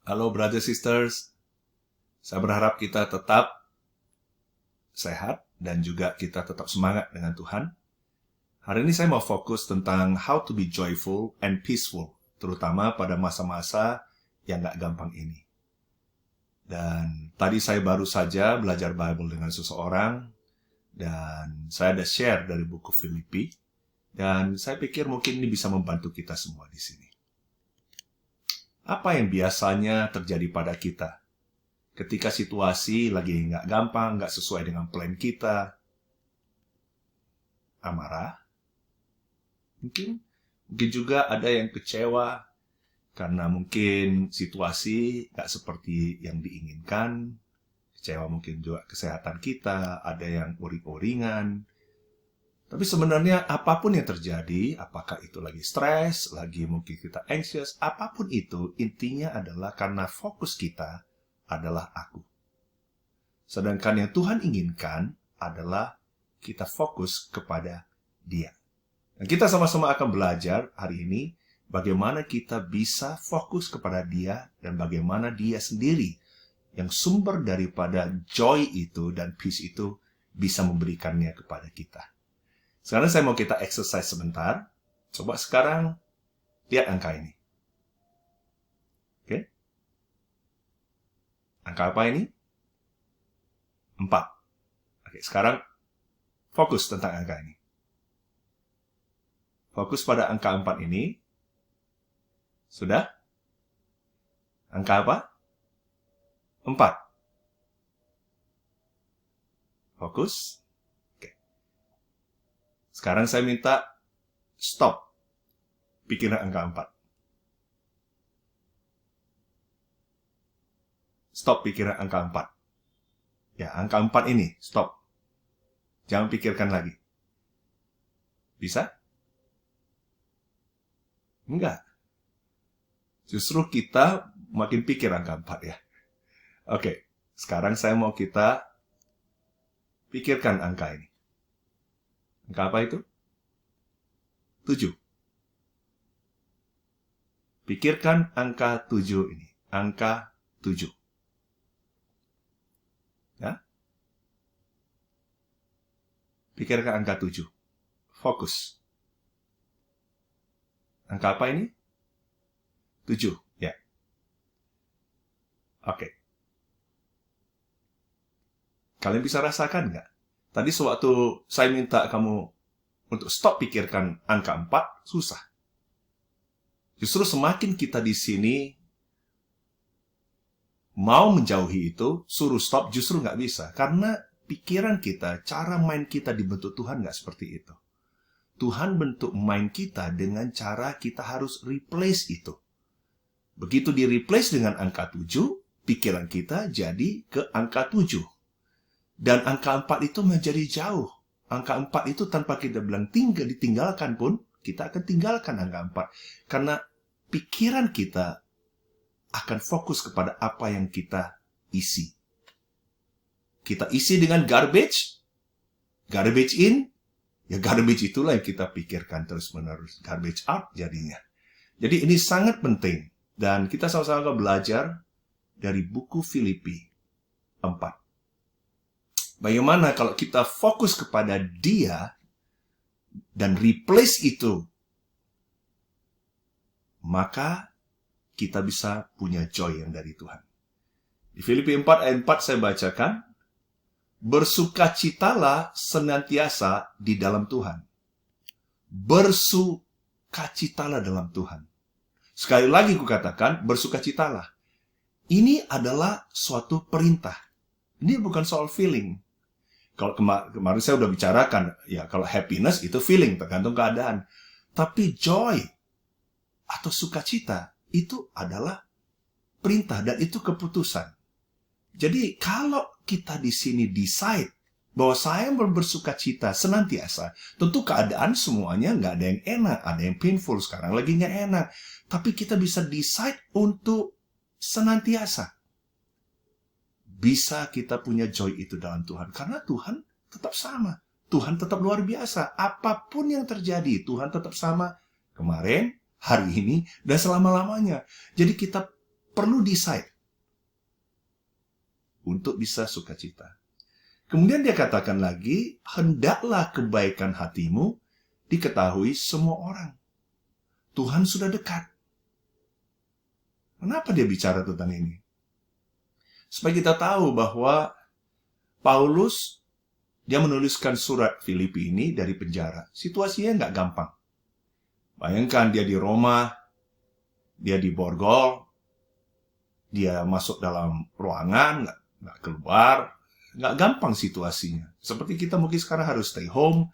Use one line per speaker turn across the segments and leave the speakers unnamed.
Halo brothers sisters, saya berharap kita tetap sehat dan juga kita tetap semangat dengan Tuhan. Hari ini saya mau fokus tentang how to be joyful and peaceful, terutama pada masa-masa yang gak gampang ini. Dan tadi saya baru saja belajar Bible dengan seseorang, dan saya ada share dari buku Filipi, dan saya pikir mungkin ini bisa membantu kita semua di sini. Apa yang biasanya terjadi pada kita ketika situasi lagi nggak gampang, nggak sesuai dengan plan kita? Amarah. Mungkin juga ada yang kecewa karena mungkin situasi nggak seperti yang diinginkan. Kecewa mungkin juga kesehatan kita, ada yang uring-uringan. Tapi sebenarnya apapun yang terjadi, apakah itu lagi stres, lagi mungkin kita anxious, apapun itu, intinya adalah karena fokus kita adalah aku. Sedangkan yang Tuhan inginkan adalah kita fokus kepada Dia. Dan kita sama-sama akan belajar hari ini bagaimana kita bisa fokus kepada Dia dan bagaimana Dia sendiri yang sumber daripada joy itu dan peace itu bisa memberikannya kepada kita. Sekarang saya mau kita exercise sebentar. Coba sekarang lihat angka ini. Oke? Angka apa ini? 4. Oke, sekarang fokus tentang angka ini. Fokus pada angka 4 ini. Sudah? Angka apa? 4. Fokus. Sekarang saya minta stop pikiran angka 4. Stop pikiran angka 4. Ya, angka 4 ini, stop. Jangan pikirkan lagi. Bisa? Enggak. Justru kita makin pikir angka 4 ya. Oke, sekarang saya mau kita pikirkan angka ini. Angka apa itu? 7. Pikirkan angka 7 ini. Angka 7. Ya? Pikirkan angka 7. Fokus. Angka apa ini? 7. Ya. Oke. Kalian bisa rasakan nggak? Tadi sewaktu saya minta kamu untuk stop pikirkan angka 4, susah. Justru semakin kita di sini mau menjauhi itu, suruh stop justru nggak bisa. Karena pikiran kita, cara main kita dibentuk Tuhan nggak seperti itu. Tuhan bentuk main kita dengan cara kita harus replace itu. Begitu di-replace dengan angka 7, pikiran kita jadi ke angka 7. Dan angka 4 itu menjadi jauh. Angka 4 itu tanpa kita bilang ditinggalkan pun, kita akan tinggalkan angka 4. Karena pikiran kita akan fokus kepada apa yang kita isi. Kita isi dengan garbage in, ya garbage itulah yang kita pikirkan terus-menerus. Garbage out jadinya. Jadi ini sangat penting. Dan kita sama-sama belajar dari buku Filipi 4. Bagaimana kalau kita fokus kepada Dia dan replace itu, maka kita bisa punya joy yang dari Tuhan. Di Filipi 4 ayat 4 saya bacakan, bersukacitalah senantiasa di dalam Tuhan. Bersukacitalah dalam Tuhan. Sekali lagi kukatakan, bersukacitalah. Ini adalah suatu perintah. Ini bukan soal feeling. Kalau kemarin saya udah bicarakan, ya kalau happiness itu feeling, tergantung keadaan. Tapi joy atau sukacita itu adalah perintah dan itu keputusan. Jadi kalau kita di sini decide bahwa saya bersukacita senantiasa, tentu keadaan semuanya nggak ada yang enak, ada yang painful sekarang lagi nggak enak. Tapi kita bisa decide untuk senantiasa. Bisa kita punya joy itu dalam Tuhan. Karena Tuhan tetap sama. Tuhan tetap luar biasa. Apapun yang terjadi, Tuhan tetap sama. Kemarin, hari ini, dan selama-lamanya. Jadi kita perlu decide untuk bisa sukacita. Kemudian dia katakan lagi, hendaklah kebaikan hatimu diketahui semua orang. Tuhan sudah dekat. Kenapa dia bicara tentang ini? Supaya kita tahu bahwa Paulus, dia menuliskan surat Filipi ini dari penjara. Situasinya nggak gampang. Bayangkan dia di Roma, dia di borgol, dia masuk dalam ruangan, nggak keluar, nggak gampang situasinya. Seperti kita mungkin sekarang harus stay home,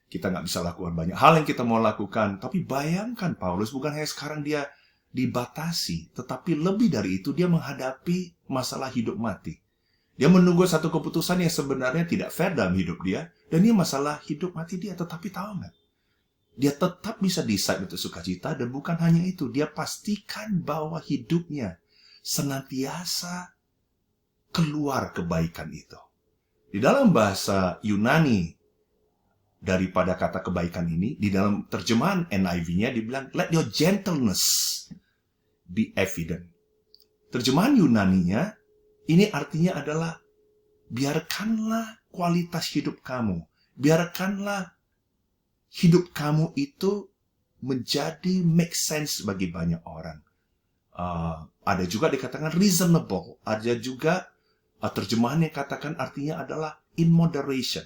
kita nggak bisa lakukan banyak hal yang kita mau lakukan. Tapi bayangkan Paulus, bukan hanya sekarang dia dibatasi, tetapi lebih dari itu dia menghadapi masalah hidup mati. Dia menunggu satu keputusan yang sebenarnya tidak fair dalam hidup dia, dan ini masalah hidup mati dia. Tetapi tahu nggak? Dia tetap bisa decide untuk sukacita, dan bukan hanya itu, dia pastikan bahwa hidupnya senantiasa keluar kebaikan itu. Di dalam bahasa Yunani daripada kata kebaikan ini, di dalam terjemahan NIV-nya dibilang, let your gentleness be evident. Terjemahan Yunaninya, ini artinya adalah, biarkanlah kualitas hidup kamu, biarkanlah hidup kamu itu menjadi make sense bagi banyak orang. Ada juga dikatakan reasonable, ada juga terjemahan yang katakan artinya adalah in moderation.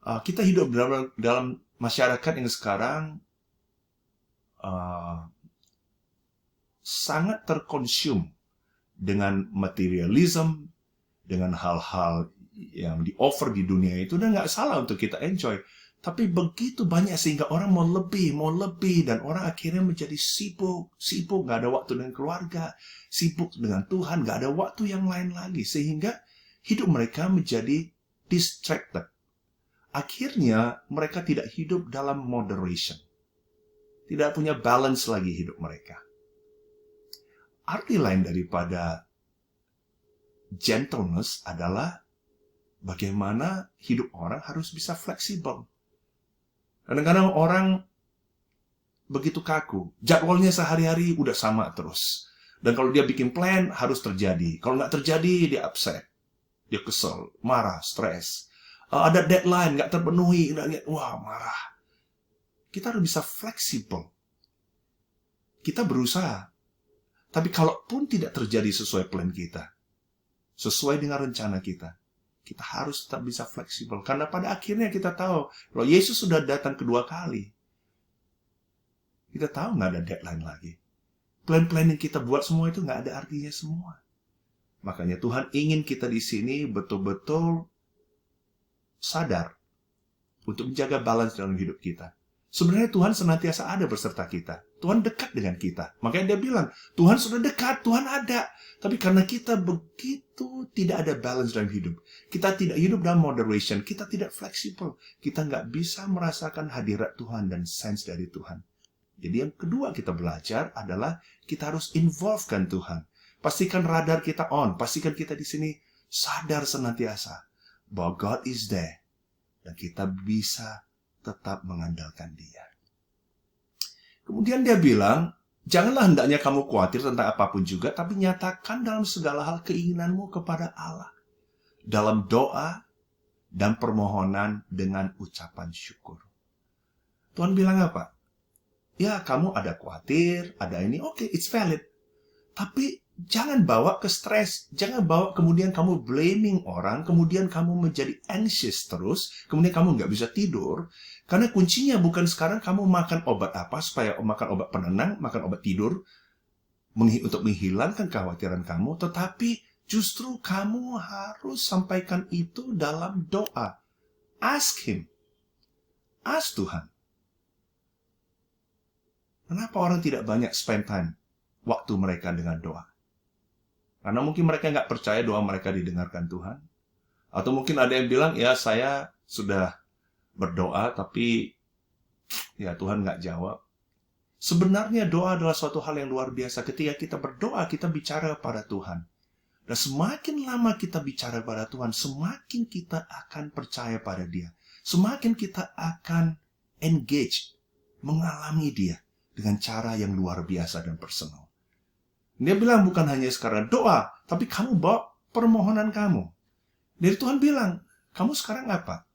Kita hidup dalam masyarakat yang sekarang sangat terkonsum dengan materialism, dengan hal-hal yang di-offer di dunia itu, dan nggak salah untuk kita enjoy. Tapi begitu banyak sehingga orang mau lebih, dan orang akhirnya menjadi sibuk, nggak ada waktu dengan keluarga, sibuk dengan Tuhan, nggak ada waktu yang lain lagi, sehingga hidup mereka menjadi distracted. Akhirnya mereka tidak hidup dalam moderation, tidak punya balance lagi hidup mereka. Arti lain daripada gentleness adalah bagaimana hidup orang harus bisa fleksibel. Kadang-kadang orang begitu kaku. Jadwalnya sehari-hari udah sama terus. Dan kalau dia bikin plan, harus terjadi. Kalau nggak terjadi, dia upset. Dia kesel, marah, stres. Ada deadline, nggak terpenuhi. Wah, marah. Kita harus bisa fleksibel. Kita berusaha. Tapi kalaupun tidak terjadi sesuai plan kita, sesuai dengan rencana kita, kita harus tetap bisa fleksibel. Karena pada akhirnya kita tahu, kalau Yesus sudah datang kedua kali, kita tahu nggak ada deadline lagi. Plan-plan yang kita buat semua itu nggak ada artinya semua. Makanya Tuhan ingin kita di sini betul-betul sadar untuk menjaga balance dalam hidup kita. Sebenarnya Tuhan senantiasa ada beserta kita. Tuhan dekat dengan kita. Makanya dia bilang, Tuhan sudah dekat, Tuhan ada. Tapi karena kita begitu tidak ada balance dalam hidup, kita tidak hidup dalam moderation, kita tidak fleksibel, kita nggak bisa merasakan hadirat Tuhan dan sense dari Tuhan. Jadi yang kedua kita belajar adalah kita harus involvekan Tuhan. Pastikan radar kita on, pastikan kita di sini sadar senantiasa bahwa God is there. Dan kita bisa tetap mengandalkan Dia. Kemudian dia bilang, janganlah hendaknya kamu khawatir tentang apapun juga, tapi nyatakan dalam segala hal keinginanmu kepada Allah. Dalam doa dan permohonan dengan ucapan syukur. Tuhan bilang apa? Ya, kamu ada khawatir, ada ini, oke, it's valid. Tapi jangan bawa ke stres. Jangan bawa kemudian kamu blaming orang, kemudian kamu menjadi anxious terus, kemudian kamu nggak bisa tidur. Karena kuncinya bukan sekarang kamu makan obat apa, supaya makan obat penenang, makan obat tidur, untuk menghilangkan kekhawatiran kamu, tetapi justru kamu harus sampaikan itu dalam doa. Ask Him. Ask Tuhan. Kenapa orang tidak banyak spend time waktu mereka dengan doa? Karena mungkin mereka nggak percaya doa mereka didengarkan Tuhan. Atau mungkin ada yang bilang, ya saya sudah berdoa, tapi ya Tuhan nggak jawab. Sebenarnya doa adalah suatu hal yang luar biasa. Ketika kita berdoa, kita bicara pada Tuhan. Dan semakin lama kita bicara pada Tuhan, semakin kita akan percaya pada Dia. Semakin kita akan engage, mengalami Dia dengan cara yang luar biasa dan personal. Dia bilang bukan hanya sekarang doa, tapi kamu bawa permohonan kamu. Dari Tuhan bilang, kamu sekarang apa?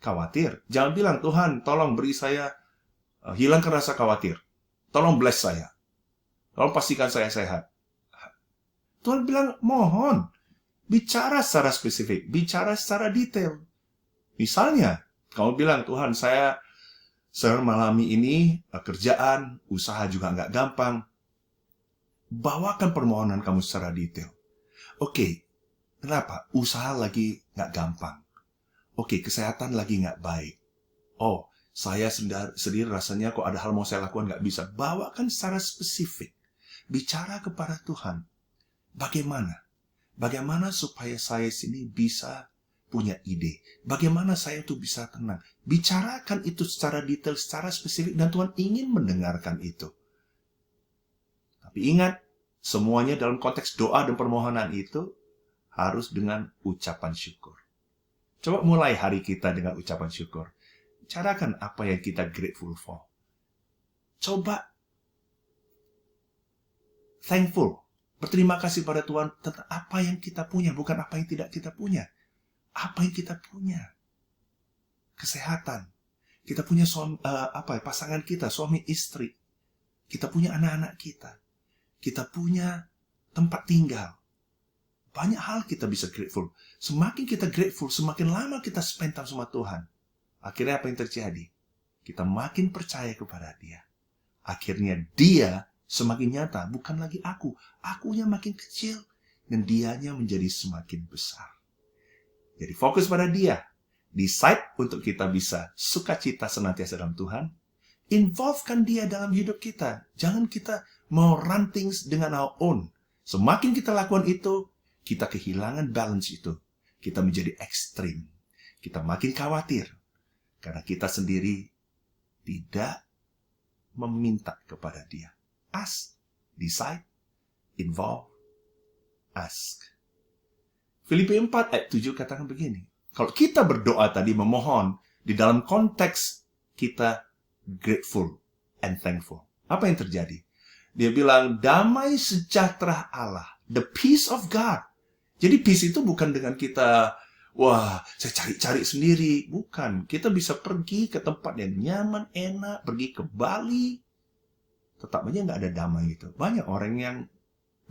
Khawatir. Jangan bilang, Tuhan tolong beri saya, hilangkan rasa khawatir. Tolong bless saya. Tolong pastikan saya sehat. Tuhan bilang, mohon. Bicara secara spesifik. Bicara secara detail. Misalnya, kamu bilang, Tuhan saya mengalami ini, kerjaan, usaha juga nggak gampang. Bawakan permohonan kamu secara detail. Oke, kenapa? Usaha lagi nggak gampang. Oke, kesehatan lagi nggak baik. Oh, saya sendiri rasanya kok ada hal mau saya lakukan nggak bisa. Bawakan secara spesifik. Bicara kepada Tuhan. Bagaimana? Bagaimana supaya saya sini bisa punya ide? Bagaimana saya itu bisa tenang? Bicarakan itu secara detail, secara spesifik, dan Tuhan ingin mendengarkan itu. Tapi ingat, semuanya dalam konteks doa dan permohonan itu harus dengan ucapan syukur. Coba mulai hari kita dengan ucapan syukur. Bicarakan apa yang kita grateful for. Coba thankful. Berterima kasih pada Tuhan tentang apa yang kita punya, bukan apa yang tidak kita punya. Apa yang kita punya? Kesehatan. Kita punya pasangan kita, suami istri. Kita punya anak-anak kita. Kita punya tempat tinggal. Banyak hal kita bisa grateful. Semakin kita grateful, semakin lama kita spend time sama Tuhan. Akhirnya apa yang terjadi? Kita makin percaya kepada Dia. Akhirnya Dia semakin nyata, bukan lagi aku. Akunya makin kecil, dan Dianya menjadi semakin besar. Jadi fokus pada Dia. Decide untuk kita bisa sukacita senantiasa dalam Tuhan. Involvekan Dia dalam hidup kita. Jangan kita mau run things dengan our own. Semakin kita lakukan itu, kita kehilangan balance itu. Kita menjadi ekstrim. Kita makin khawatir. Karena kita sendiri tidak meminta kepada Dia. Ask, decide, involve, ask. Filipi 4 ayat 7 katakan begini. Kalau kita berdoa tadi memohon, di dalam konteks kita grateful and thankful. Apa yang terjadi? Dia bilang, damai sejahtera Allah. The peace of God. Jadi peace itu bukan dengan kita, wah, saya cari-cari sendiri. Bukan. Kita bisa pergi ke tempat yang nyaman, enak, pergi ke Bali. Tetap aja nggak ada damai itu. Banyak orang yang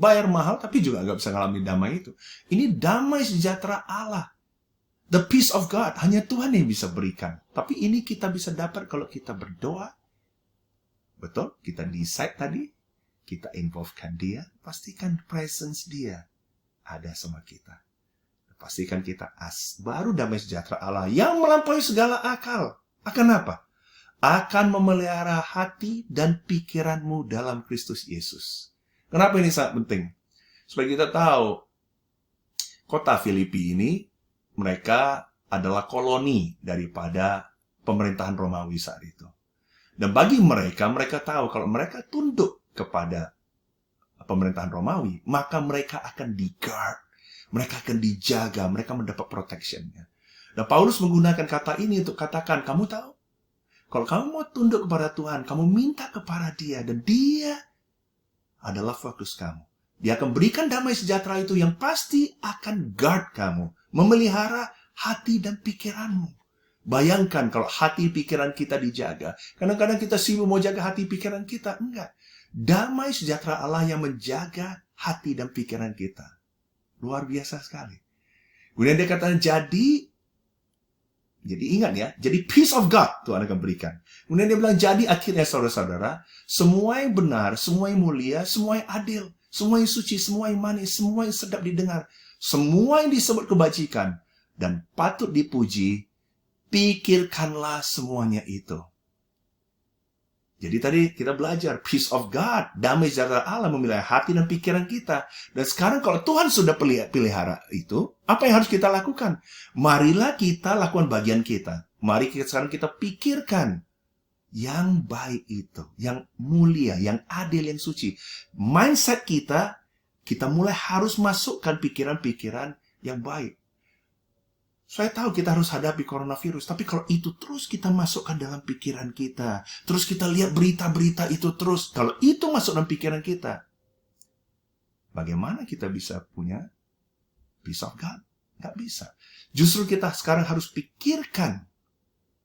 bayar mahal tapi juga nggak bisa ngalami damai itu. Ini damai sejahtera Allah. The peace of God. Hanya Tuhan yang bisa berikan. Tapi ini kita bisa dapat kalau kita berdoa. Betul? Kita decide tadi. Kita involvekan Dia. Pastikan presence Dia ada sama kita. Pastikan kita baru damai sejahtera Allah yang melampaui segala akal. Akan apa? Akan memelihara hati dan pikiranmu dalam Kristus Yesus. Kenapa ini sangat penting? Supaya kita tahu, kota Filipi ini, mereka adalah koloni daripada pemerintahan Romawi saat itu. Dan bagi mereka, mereka tahu kalau mereka tunduk kepada pemerintahan Romawi, maka mereka akan di-guard. Mereka akan dijaga, mereka mendapat protection-nya. Dan Paulus menggunakan kata ini untuk katakan, kamu tahu? Kalau kamu mau tunduk kepada Tuhan, kamu minta kepada Dia, dan Dia adalah fokus kamu. Dia akan berikan damai sejahtera itu yang pasti akan guard kamu, memelihara hati dan pikiranmu. Bayangkan kalau hati pikiran kita dijaga. Kadang-kadang kita sibuk mau jaga hati pikiran kita. Enggak. Damai sejahtera Allah yang menjaga hati dan pikiran kita. Luar biasa sekali. Kemudian dia katakan, jadi ingat ya, jadi peace of God Tuhan akan berikan. Kemudian dia bilang, jadi akhirnya saudara-saudara, semua yang benar, semua yang mulia, semua yang adil, semua yang suci, semua yang manis, semua yang sedap didengar, semua yang disebut kebajikan dan patut dipuji, pikirkanlah semuanya itu. Jadi tadi kita belajar, peace of God, damai sejahtera Allah memelihara hati dan pikiran kita. Dan sekarang kalau Tuhan sudah pelihara itu, apa yang harus kita lakukan? Marilah kita lakukan bagian kita. Mari sekarang kita pikirkan yang baik itu, yang mulia, yang adil, yang suci. Mindset kita mulai harus masukkan pikiran-pikiran yang baik. Saya tahu kita harus hadapi coronavirus, tapi kalau itu terus kita masukkan dalam pikiran kita, terus kita lihat berita-berita itu terus, kalau itu masuk dalam pikiran kita, Bagaimana kita bisa punya peace of God? Nggak bisa. Justru kita sekarang harus pikirkan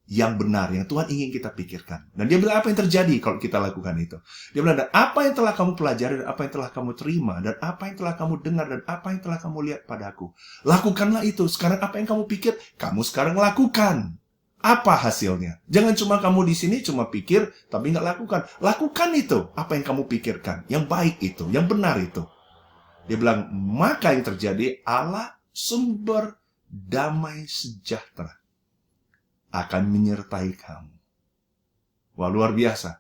yang benar, yang Tuhan ingin kita pikirkan. Dan dia bilang apa yang terjadi kalau kita lakukan itu. Dia bilang, dan apa yang telah kamu pelajari, dan apa yang telah kamu terima, dan apa yang telah kamu dengar, dan apa yang telah kamu lihat padaku. Lakukanlah itu. Sekarang apa yang kamu pikir, kamu sekarang lakukan. Apa hasilnya? Jangan cuma kamu di sini cuma pikir, tapi nggak lakukan. Lakukan itu, apa yang kamu pikirkan. Yang baik itu, yang benar itu. Dia bilang, maka yang terjadi, Allah sumber damai sejahtera akan menyertai kamu. Wah, luar biasa.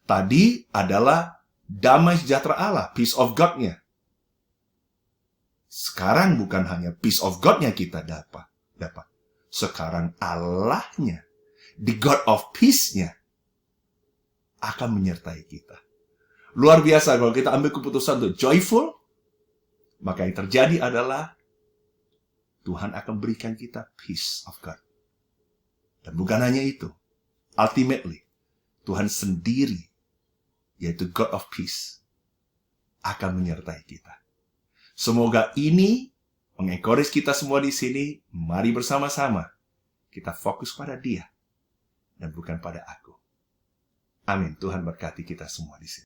Tadi adalah damai sejahtera Allah, peace of God-nya. Sekarang bukan hanya peace of God-nya kita dapat. Sekarang Allahnya, the God of peace-nya, akan menyertai kita. Luar biasa kalau kita ambil keputusan untuk joyful, maka yang terjadi adalah Tuhan akan berikan kita peace of God. Dan bukan hanya itu. Ultimately, Tuhan sendiri, yaitu God of Peace, akan menyertai kita. Semoga ini mengencourage kita semua di sini. Mari bersama-sama kita fokus pada Dia dan bukan pada aku. Amin. Tuhan berkati kita semua di sini.